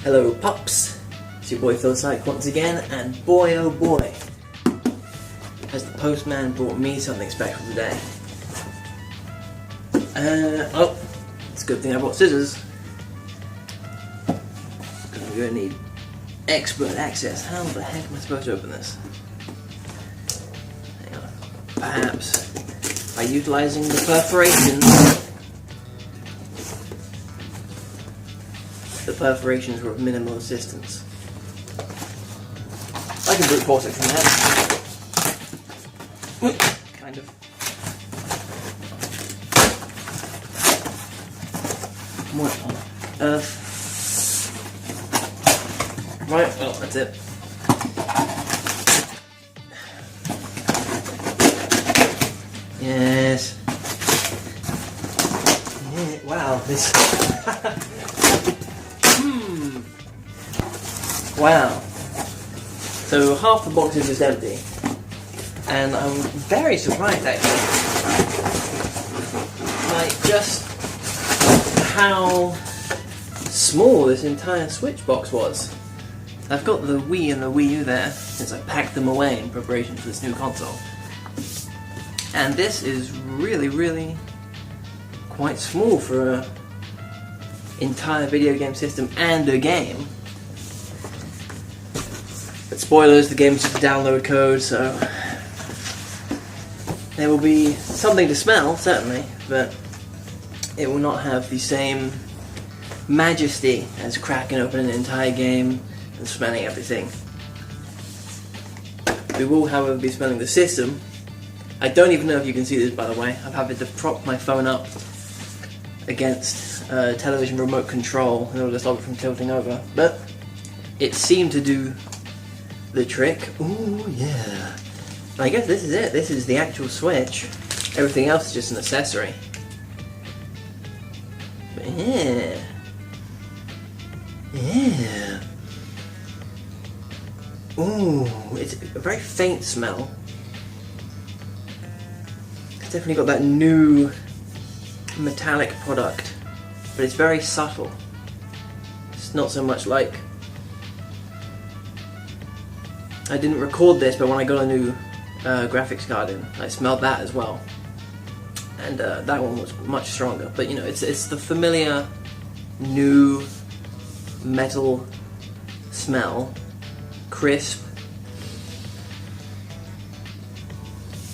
Hello pups, it's your boy Phil Syke once again, and boy oh boy, has the postman brought me something special today. Oh, it's a good thing I brought scissors, because we're going to need expert access. How the heck am I supposed to open this? Hang on. Perhaps by utilizing the perforations. The perforations were of minimal assistance. I can brute force it from there. Kind of. What on earth? Right, well, that's it. Yes. Yeah, wow, this. Wow. So half the box is just empty, and I'm very surprised actually, like just how small this entire Switch box was. I've got the Wii and the Wii U there since I packed them away in preparation for this new console, and this is really quite small for an entire video game system and a game. But spoilers, the game's just a download code, so there will be something to smell, certainly, but it will not have the same majesty as cracking open an entire game and smelling everything. We will, however, be smelling the system. I don't even know if you can see this, by the way. I've had to prop my phone up against a television remote control in order to stop it from tilting over, but it seemed to do the trick. Ooh, yeah. I guess this is it. This is the actual Switch. Everything else is just an accessory. But yeah. Yeah. Ooh, it's a very faint smell. It's definitely got that new metallic product, but it's very subtle. It's not so much like... I didn't record this, but when I got a new graphics card in, I smelled that as well, and that one was much stronger. But you know, it's the familiar new metal smell, crisp.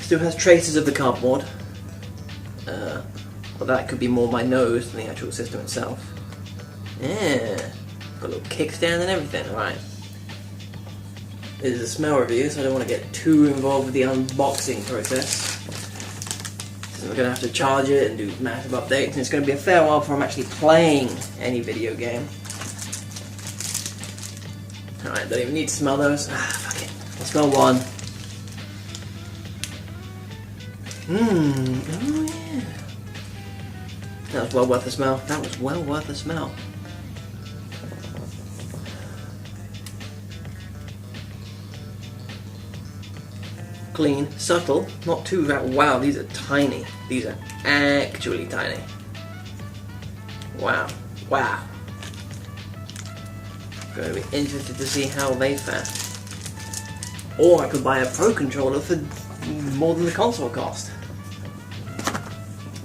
Still has traces of the cardboard, but that could be more my nose than the actual system itself. Yeah, got a little kickstand and everything. All right. It is a smell review, so I don't want to get too involved with the unboxing process. So we're going to have to charge it and do massive updates, and it's going to be a fair while before I'm actually playing any video game. Alright, don't even need to smell those. Ah, fuck it. I'll smell one. Oh yeah. That was well worth a smell. That was well worth a smell. Clean, subtle, not too wow, these are tiny. These are actually tiny. Wow. Wow. Going to be interested to see how they fare. Or I could buy a Pro controller for more than the console cost.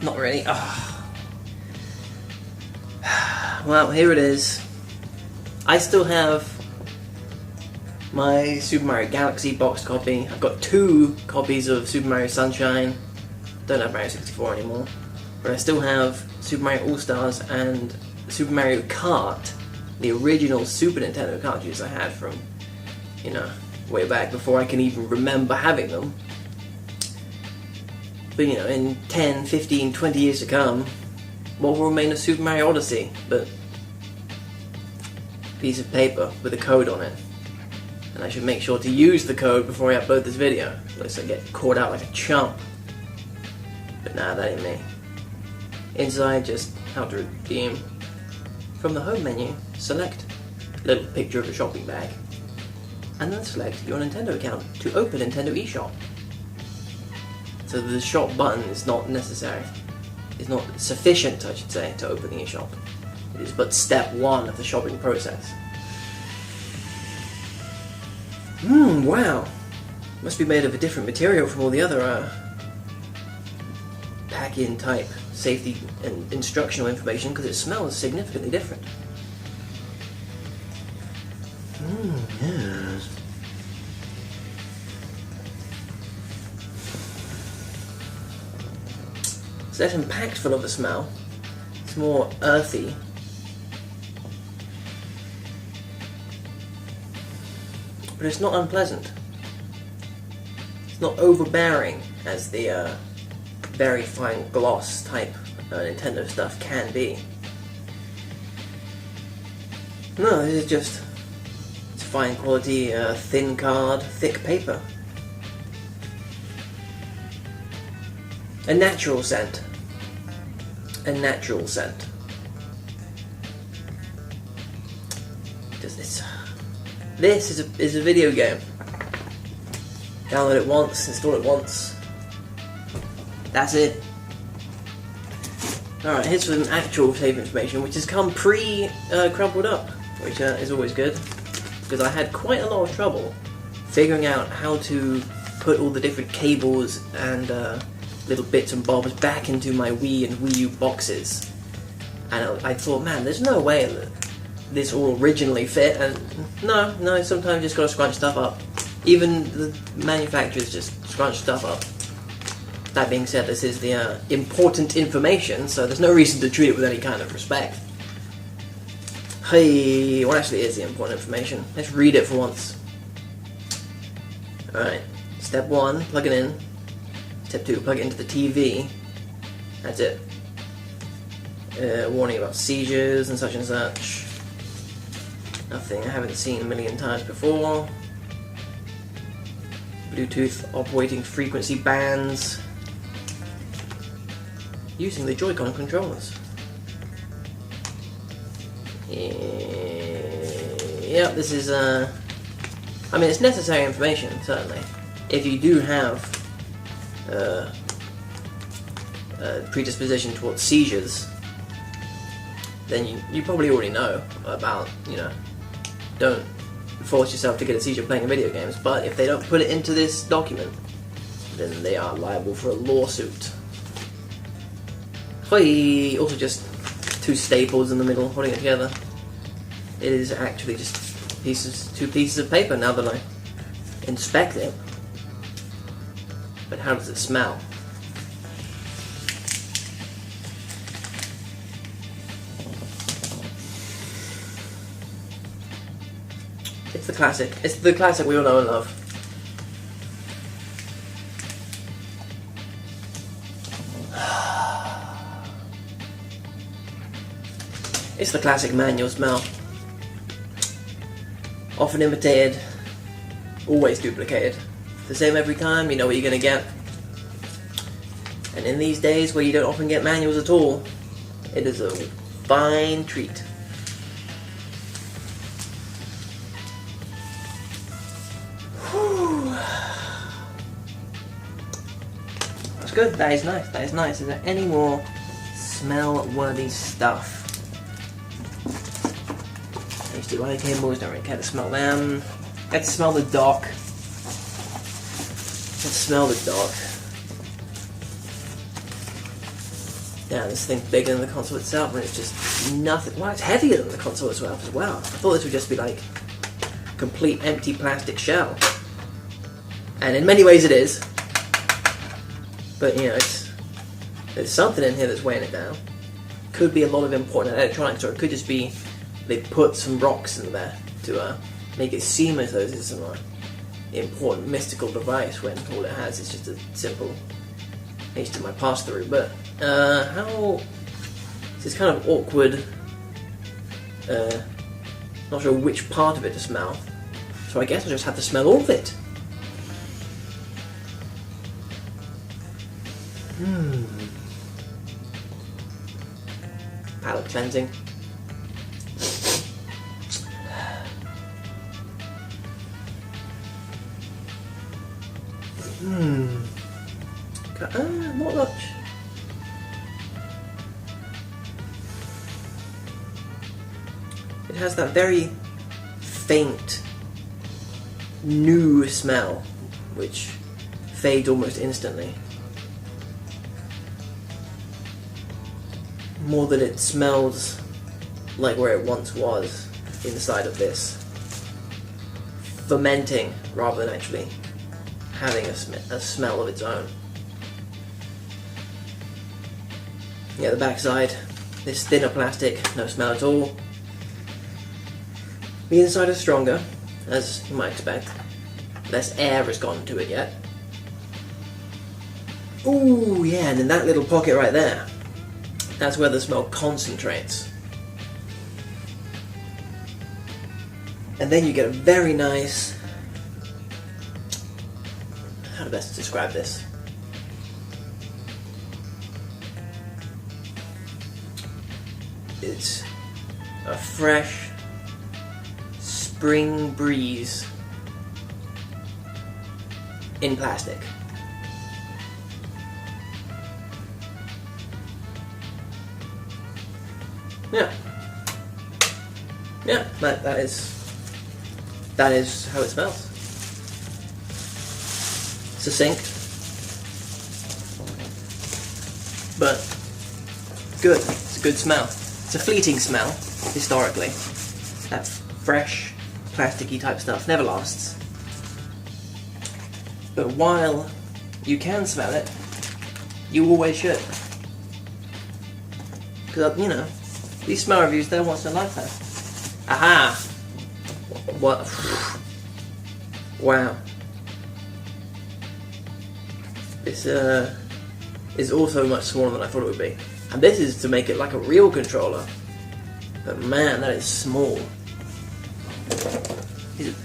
Not really. Oh. Well, here it is. I still have my Super Mario Galaxy box copy. I've got 2 copies of Super Mario Sunshine. Don't have Mario 64 anymore. But I still have Super Mario All-Stars and Super Mario Kart, the original Super Nintendo cartridges I had from, you know, way back before I can even remember having them. But you know, in 10, 15, 20 years to come, what will remain of Super Mario Odyssey but a piece of paper with a code on it. And I should make sure to use the code before I upload this video, lest I get caught out like a chump. But nah, that ain't me. Inside, just how to redeem. From the home menu, select a little picture of a shopping bag, and then select your Nintendo account to open Nintendo eShop. So the shop button is not necessary. It's not sufficient, I should say, to open the eShop. It is but step 1 of the shopping process. Wow. Must be made of a different material from all the other pack-in type safety and instructional information, because it smells significantly different. Yes. It's less impactful of a smell. It's more earthy. But it's not unpleasant. It's not overbearing as the very fine gloss type Nintendo stuff can be. No, this is just it's fine quality, thin card, thick paper. A natural scent. A natural scent. This is a video game. Download it once, install it once. That's it. Alright, here's some actual save information, which has come crumpled up, which is always good, because I had quite a lot of trouble figuring out how to put all the different cables and little bits and bobs back into my Wii and Wii U boxes. And I thought, man, there's no way that this all originally fit, and no, sometimes you just gotta scrunch stuff up. Even the manufacturers just scrunch stuff up. That being said, this is the important information, so there's no reason to treat it with any kind of respect. Hey, what actually is the important information? Let's read it for once. Alright, step 1, plug it in. Step 2, plug it into the TV. That's it. Warning about seizures and such. Nothing I haven't seen a million times before. Bluetooth operating frequency bands. Using the Joy-Con controllers. Yeah, this is, I mean, it's necessary information, certainly. If you do have a predisposition towards seizures, then you probably already know about, don't force yourself to get a seizure playing video games, but if they don't put it into this document, then they are liable for a lawsuit. Also just two staples in the middle holding it together. It is actually just two pieces of paper now that I inspect it. But how does it smell? It's the classic. It's the classic we all know and love. It's the classic manual smell. Often imitated, always duplicated. The same every time, you know what you're gonna get. And in these days where you don't often get manuals at all, it is a fine treat. Whew. That's good, that is nice, that is nice. Is there any more smell-worthy stuff? HDMI cables, don't really care to smell them. Let's smell the dock. Let's smell the dock. Yeah, this thing's bigger than the console itself, and it's just nothing. Wow, it's heavier than the console itself as well. I thought this would just be like a complete empty plastic shell. And in many ways it is. But, there's something in here that's weighing it down. Could be a lot of important electronics, or it could just be they put some rocks in there to make it seem as though this is some important mystical device when all it has is just a simple HDMI pass-through. But how... This is kind of awkward. Not sure which part of it to smell. So I guess I'll just have to smell all of it. Palate cleansing. Not much. It has that very faint new smell, which fades almost instantly. More that it smells like where it once was, inside of this. Fermenting rather than actually having a smell of its own. Yeah, the backside, this thinner plastic, no smell at all. The inside is stronger, as you might expect. Less air has gone to it yet. Ooh, yeah, and in that little pocket right there, that's where the smell concentrates. And then you get a very nice... how to best describe this? It's a fresh spring breeze in plastic. Yeah. Yeah, that is how it smells. Succinct, but good. It's a good smell. It's a fleeting smell, historically. That fresh, plasticky type stuff never lasts. But while you can smell it, you always should. Because, you know, these smell reviews, they're once in a lifetime. Aha! What? Wow. This is also much smaller than I thought it would be. And this is to make it like a real controller. But man, that is small. Is it?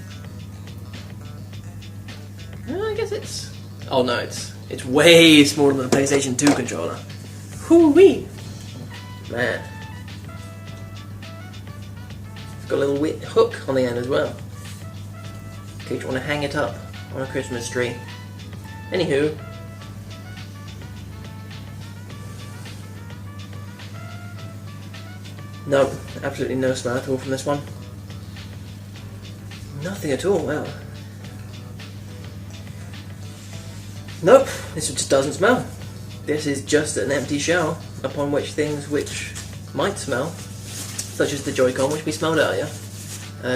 I guess it's... oh no, it's way smaller than a PlayStation 2 controller. Hoo-wee! Man. It's got a little hook on the end as well. In case you want to hang it up on a Christmas tree. Anywho. No, absolutely no smell at all from this one. Nothing at all, wow. Nope, this just doesn't smell. This is just an empty shell upon which things which might smell, such as the Joy-Con which we smelled earlier,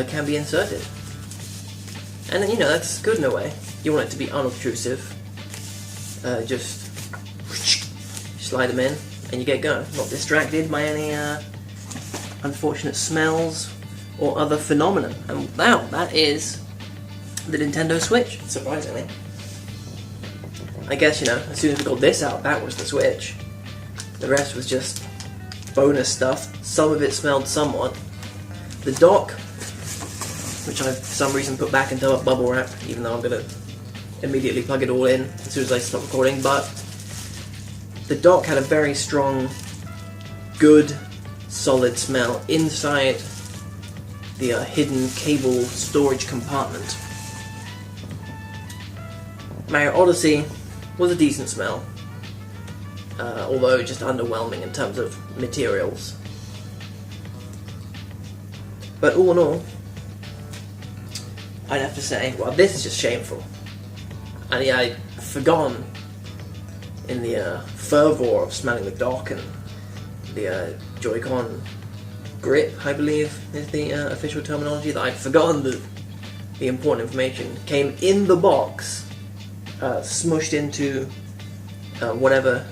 can be inserted. And you know, that's good in a way. You want it to be unobtrusive. Just slide them in and you get going. Not distracted by any unfortunate smells or other phenomenon. And now that is the Nintendo Switch, surprisingly. I guess, you know, as soon as we got this out, that was the Switch. The rest was just bonus stuff. Some of it smelled somewhat. The dock, which I for some reason put back into a bubble wrap, even though I'm going to immediately plug it all in as soon as I stop recording, but the dock had a very strong, good, solid smell inside the hidden cable storage compartment. Mario Odyssey was a decent smell, although just underwhelming in terms of materials. But all in all, I'd have to say, well, this is just shameful. And yeah, I'd forgotten in the fervor of smelling the dock and the Joy-Con grip, I believe is the official terminology, that I'd forgotten that the important information came in the box, smushed into whatever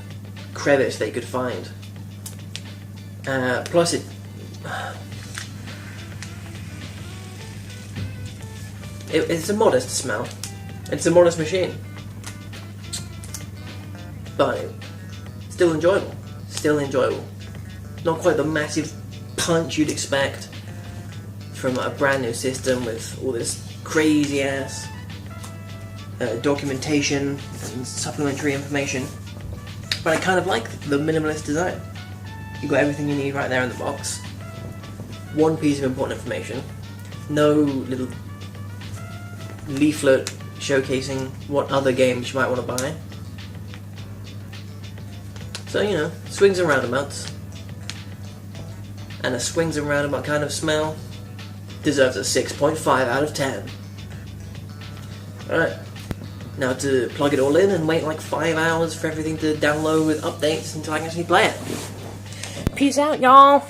crevice they could find. Plus it's a modest smell. It's a modest machine. But still enjoyable. Still enjoyable. Not quite the massive punch you'd expect from a brand new system with all this crazy ass documentation and supplementary information. But I kind of like the minimalist design. You've got everything you need right there in the box. One piece of important information. No little leaflet showcasing what other games you might want to buy. So, you know, swings and roundabouts. And a swings and roundabout kind of smell deserves a 6.5 out of 10. Alright. Now to plug it all in and wait like 5 hours for everything to download with updates until I can actually play it. Peace out, y'all.